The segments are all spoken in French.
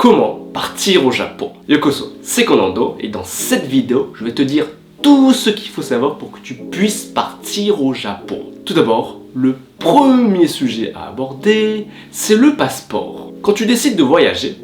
Comment partir au Japon? Yokoso, c'est Konando et dans cette vidéo, je vais te dire tout ce qu'il faut savoir pour que tu puisses partir au Japon. Tout d'abord, le premier sujet à aborder, c'est le passeport. Quand tu décides de voyager,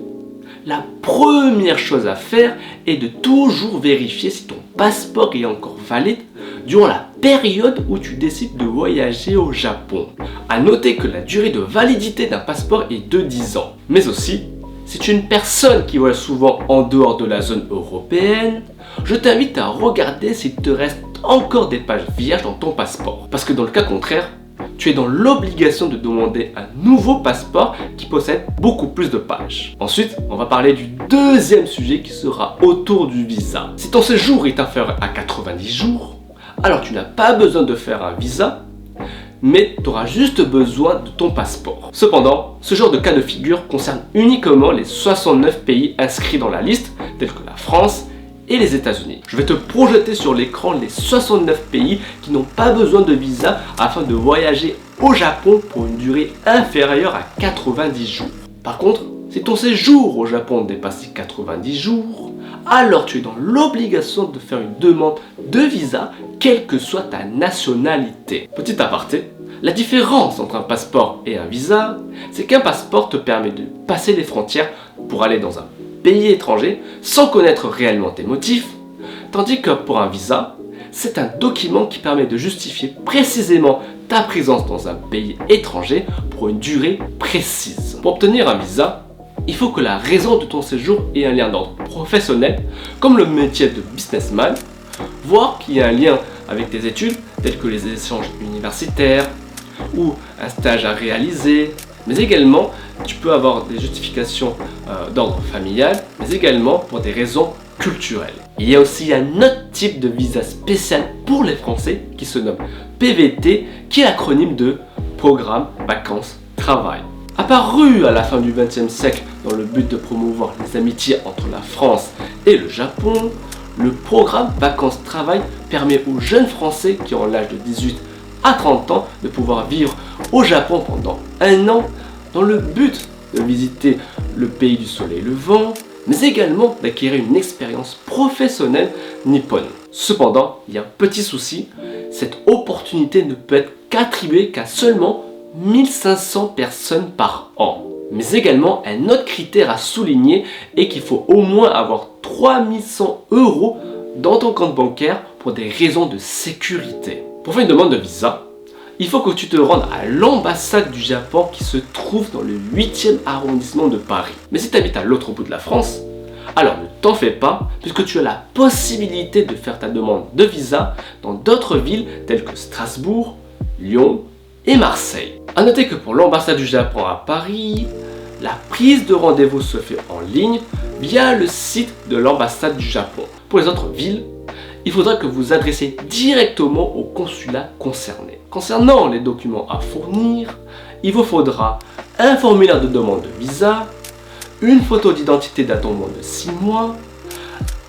la première chose à faire est de toujours vérifier si ton passeport est encore valide durant la période où tu décides de voyager au Japon. A noter que la durée de validité d'un passeport est de 10 ans. Mais aussi, si tu es une personne qui voyage souvent en dehors de la zone européenne, je t'invite à regarder s'il te reste encore des pages vierges dans ton passeport. Parce que dans le cas contraire, tu es dans l'obligation de demander un nouveau passeport qui possède beaucoup plus de pages. Ensuite, on va parler du deuxième sujet qui sera autour du visa. Si ton séjour est inférieur à 90 jours, alors tu n'as pas besoin de faire un visa, mais tu auras juste besoin de ton passeport. Cependant, ce genre de cas de figure concerne uniquement les 69 pays inscrits dans la liste, tels que la France et les États-Unis. Je vais te projeter sur l'écran les 69 pays qui n'ont pas besoin de visa afin de voyager au Japon pour une durée inférieure à 90 jours. Par contre, si ton séjour au Japon dépasse 90 jours, alors tu es dans l'obligation de faire une demande de visa, quelle que soit ta nationalité. Petit aparté, la différence entre un passeport et un visa, c'est qu'un passeport te permet de passer les frontières pour aller dans un pays étranger sans connaître réellement tes motifs, tandis que pour un visa, c'est un document qui permet de justifier précisément ta présence dans un pays étranger pour une durée précise. Pour obtenir un visa, il faut que la raison de ton séjour ait un lien d'ordre professionnel, comme le métier de businessman, voire qu'il y a un lien avec tes études, tels que les échanges universitaires ou un stage à réaliser, mais également tu peux avoir des justifications d'ordre familial, mais également pour des raisons culturelles. Il y a aussi un autre type de visa spécial pour les Français qui se nomme PVT, qui est l'acronyme de Programme Vacances Travail. Apparu à la fin du XXe siècle dans le but de promouvoir les amitiés entre la France et le Japon, le programme Vacances Travail permet aux jeunes Français qui ont l'âge de 18 à 30 ans de pouvoir vivre au Japon pendant un an dans le but de visiter le pays du soleil levant, mais également d'acquérir une expérience professionnelle nippone. Cependant, il y a un petit souci, cette opportunité ne peut être qu'attribuée qu'à seulement 1500 personnes par an. Mais également, un autre critère à souligner est qu'il faut au moins avoir 3100 € dans ton compte bancaire pour des raisons de sécurité. Pour faire une demande de visa, il faut que tu te rendes à l'ambassade du Japon qui se trouve dans le 8e arrondissement de Paris. Mais si tu habites à l'autre bout de la France, alors ne t'en fais pas, puisque tu as la possibilité de faire ta demande de visa dans d'autres villes telles que Strasbourg, Lyon et Marseille. A noter que pour l'ambassade du Japon à Paris, la prise de rendez-vous se fait en ligne via le site de l'ambassade du Japon. Pour les autres villes, il faudra que vous adressiez directement au consulat concerné. Concernant les documents à fournir, il vous faudra un formulaire de demande de visa, une photo d'identité datant moins de 6 mois,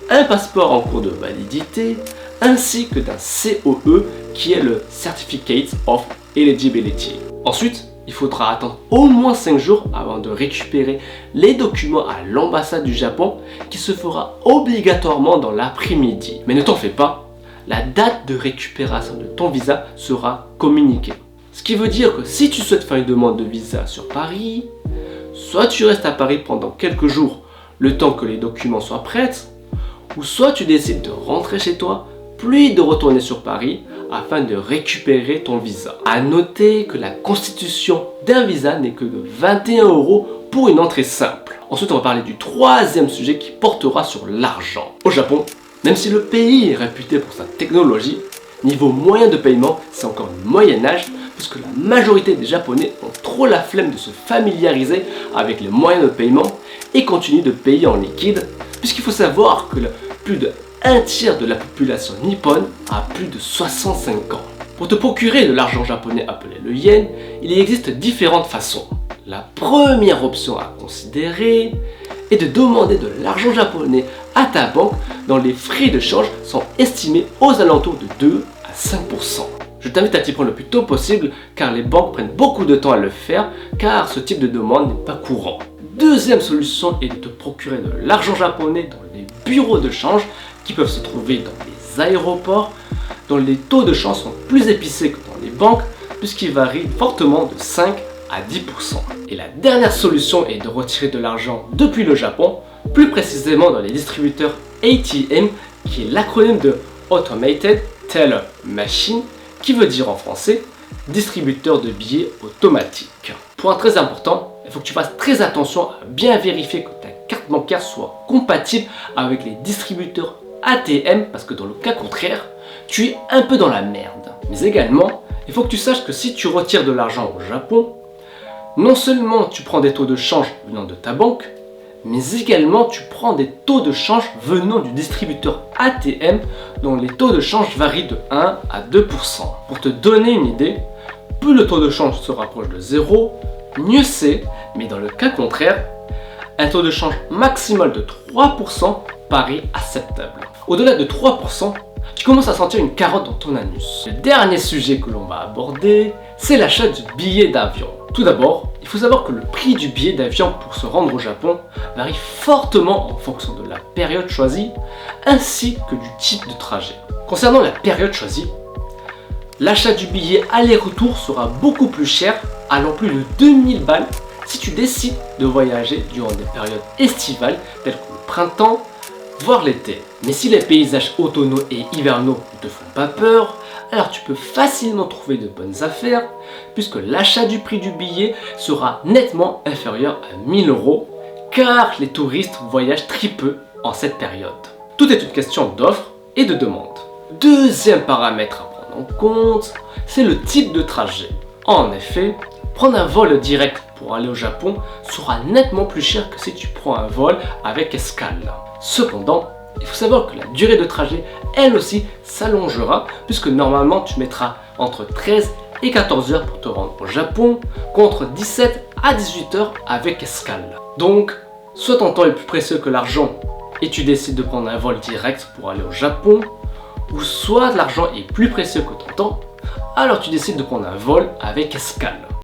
un passeport en cours de validité, ainsi que d'un COE qui est le Certificate of Eligibility. Ensuite, il faudra attendre au moins 5 jours avant de récupérer les documents à l'ambassade du Japon qui se fera obligatoirement dans l'après-midi. Mais ne t'en fais pas, la date de récupération de ton visa sera communiquée. Ce qui veut dire que si tu souhaites faire une demande de visa sur Paris, soit tu restes à Paris pendant quelques jours le temps que les documents soient prêts, ou soit tu décides de rentrer chez toi puis de retourner sur Paris afin de récupérer ton visa. A noter que la constitution d'un visa n'est que de 21 € pour une entrée simple. Ensuite, on va parler du troisième sujet qui portera sur l'argent. Au Japon, même si le pays est réputé pour sa technologie, niveau moyen de paiement, c'est encore le Moyen-Âge, puisque la majorité des Japonais ont trop la flemme de se familiariser avec les moyens de paiement et continuent de payer en liquide, puisqu'il faut savoir que plus de un tiers de la population nippone a plus de 65 ans. Pour te procurer de l'argent japonais appelé le yen, il existe différentes façons. La première option à considérer est de demander de l'argent japonais à ta banque dont les frais de change sont estimés aux alentours de 2 à 5%. Je t'invite à t'y prendre le plus tôt possible car les banques prennent beaucoup de temps à le faire car ce type de demande n'est pas courant. deuxième solution est de te procurer de l'argent japonais dans les bureaux de change qui peuvent se trouver dans les aéroports, dont les taux de change sont plus épicés que dans les banques puisqu'ils varient fortement de 5 à 10%. Et la dernière solution est de retirer de l'argent depuis le Japon, plus précisément dans les distributeurs ATM, qui est l'acronyme de Automated Teller Machine, qui veut dire en français distributeur de billets automatique. Point très important, il faut que tu fasses très attention à bien vérifier que ta carte bancaire soit compatible avec les distributeurs ATM, parce que dans le cas contraire, tu es un peu dans la merde. Mais également, il faut que tu saches que si tu retires de l'argent au Japon, non seulement tu prends des taux de change venant de ta banque, mais également tu prends des taux de change venant du distributeur ATM dont les taux de change varient de 1 à 2%. Pour te donner une idée, plus le taux de change se rapproche de 0, mieux c'est, mais dans le cas contraire, un taux de change maximal de 3% paraît acceptable. Au-delà de 3%, tu commences à sentir une carotte dans ton anus. Le dernier sujet que l'on va aborder, c'est l'achat du billet d'avion. Tout d'abord, il faut savoir que le prix du billet d'avion pour se rendre au Japon varie fortement en fonction de la période choisie ainsi que du type de trajet. Concernant la période choisie, l'achat du billet aller-retour sera beaucoup plus cher, allant plus de 2000 balles si tu décides de voyager durant des périodes estivales telles que le printemps, voire l'été. Mais si les paysages automnaux et hivernaux ne te font pas peur, alors tu peux facilement trouver de bonnes affaires puisque l'achat du prix du billet sera nettement inférieur à 1000 € car les touristes voyagent très peu en cette période. Tout est une question d'offre et de demande. Deuxième paramètre à prendre en compte, c'est le type de trajet. En effet, prendre un vol direct pour aller au Japon sera nettement plus cher que si tu prends un vol avec escale. Cependant, il faut savoir que la durée de trajet, elle aussi, s'allongera puisque normalement tu mettras entre 13 et 14 heures pour te rendre au Japon contre 17 à 18 heures avec escale. Donc, soit ton temps est plus précieux que l'argent et tu décides de prendre un vol direct pour aller au Japon, ou soit l'argent est plus précieux que ton temps, alors tu décides de prendre un vol avec escale.